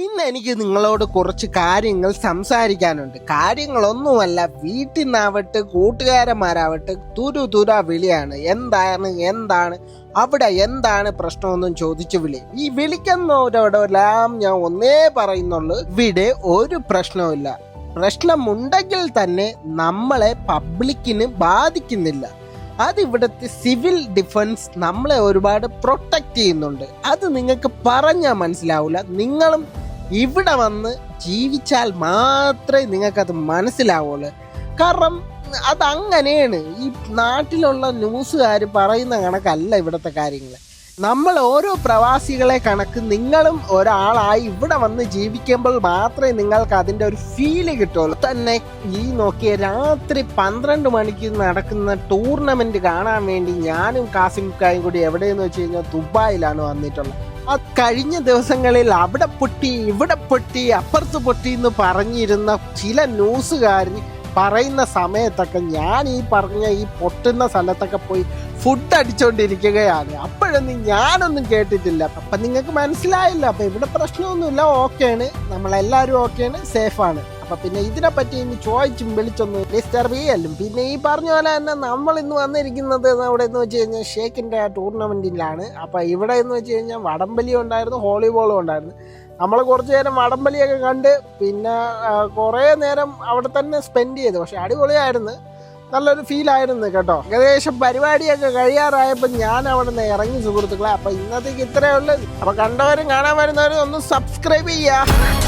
ഇന്ന് എനിക്ക് നിങ്ങളോട് കുറച്ച് കാര്യങ്ങൾ സംസാരിക്കാനുണ്ട്. കാര്യങ്ങളൊന്നുമല്ല, വീട്ടിൽ നിന്നാവട്ടെ കൂട്ടുകാരന്മാരാവട്ടെ തുര വിളിയാണ്. എന്താണ് അവിടെ എന്താണ് പ്രശ്നമൊന്നും ചോദിച്ചു വിളി. ഈ വിളിക്കുന്നവരോടെല്ലാം ഞാൻ ഒന്നേ പറയുന്നുള്ളൂ, ഇവിടെ ഒരു പ്രശ്നവുമില്ല. പ്രശ്നമുണ്ടെങ്കിൽ തന്നെ നമ്മളെ പബ്ലിക്കിന് ബാധിക്കുന്നില്ല. അത് ഇവിടുത്തെ സിവിൽ ഡിഫൻസ് നമ്മളെ ഒരുപാട് പ്രൊട്ടക്റ്റ് ചെയ്യുന്നുണ്ട്. അത് നിങ്ങൾക്ക് പറഞ്ഞാൽ മനസ്സിലാവില്ല. നിങ്ങളും ഇവിടെ വന്ന് ജീവിച്ചാൽ മാത്രമേ നിങ്ങൾക്കത് മനസ്സിലാവുള്ളൂ. കാരണം അതങ്ങനെയാണ്. ഈ നാട്ടിലുള്ള ന്യൂസുകാർ പറയുന്ന കണക്കല്ല ഇവിടുത്തെ കാര്യങ്ങൾ. നമ്മൾ ഓരോ പ്രവാസികളെ കണക്ക് നിങ്ങളും ഒരാളായി ഇവിടെ വന്ന് ജീവിക്കുമ്പോൾ മാത്രമേ നിങ്ങൾക്ക് അതിൻ്റെ ഒരു ഫീല് കിട്ടുള്ളൂ. തന്നെ ഈ നോക്കിയ രാത്രി 12 മണിക്ക് നടക്കുന്ന ടൂർണമെന്റ് കാണാൻ വേണ്ടി ഞാനും കാസിംകായും കൂടി എവിടെയെന്ന് വെച്ച് കഴിഞ്ഞാൽ ദുബായിലാണ് വന്നിട്ടുള്ളത്. ആ കഴിഞ്ഞ ദിവസങ്ങളിൽ അവിടെ പൊട്ടി ഇവിടെ പൊട്ടി അപ്പുറത്ത് പൊട്ടി എന്ന് പറഞ്ഞിരുന്ന ചില ന്യൂസുകാർ പറയുന്ന സമയത്തൊക്കെ ഞാൻ ഈ പറഞ്ഞ ഈ പൊട്ടുന്ന സ്ഥലത്തൊക്കെ പോയി ഫുഡ് അടിച്ചോണ്ടിരിക്കുകയാണ്. അപ്പോഴൊന്നും ഞാനൊന്നും കേട്ടിട്ടില്ല. അപ്പൊ നിങ്ങൾക്ക് മനസ്സിലായില്ല. അപ്പൊ ഇവിടെ പ്രശ്നമൊന്നുമില്ല, ഓക്കെയാണ്, നമ്മളെല്ലാവരും ഓക്കെയാണ്, സേഫാണ്. അപ്പൊ പിന്നെ ഇതിനെപ്പറ്റി ഇനി ചോദിച്ചും വിളിച്ചൊന്നും ഡിസ്റ്റർബ് ചെയ്യലും. പിന്നെ ഈ പറഞ്ഞ പോലെ തന്നെ നമ്മൾ ഇന്ന് വന്നിരിക്കുന്നത് അവിടെ എന്ന് വെച്ച് കഴിഞ്ഞാൽ ഷേക്കിന്റെ ടൂർണമെന്റിലാണ്. അപ്പൊ ഇവിടെ എന്ന് വെച്ച് കഴിഞ്ഞാൽ വടംവലിയും ഉണ്ടായിരുന്നു, വോളിബോളും ഉണ്ടായിരുന്നു. നമ്മൾ കുറച്ചു നേരം വടംവലിയൊക്കെ കണ്ട് പിന്നെ കുറേ നേരം അവിടെ തന്നെ സ്പെൻഡ് ചെയ്തു. പക്ഷെ അടിപൊളിയായിരുന്നു, നല്ലൊരു ഫീലായിരുന്നു കേട്ടോ. ഏകദേശം പരിപാടിയൊക്കെ കഴിയാറായപ്പോൾ ഞാൻ അവിടെ നിന്ന് ഇറങ്ങി സുഹൃത്തുക്കളെ. അപ്പൊ ഇന്നത്തേക്ക് ഇത്രയേ ഉള്ളൂ. അപ്പൊ കണ്ടവരും കാണാൻ വരുന്നവരും ഒന്ന് സബ്സ്ക്രൈബ് ചെയ്യുക.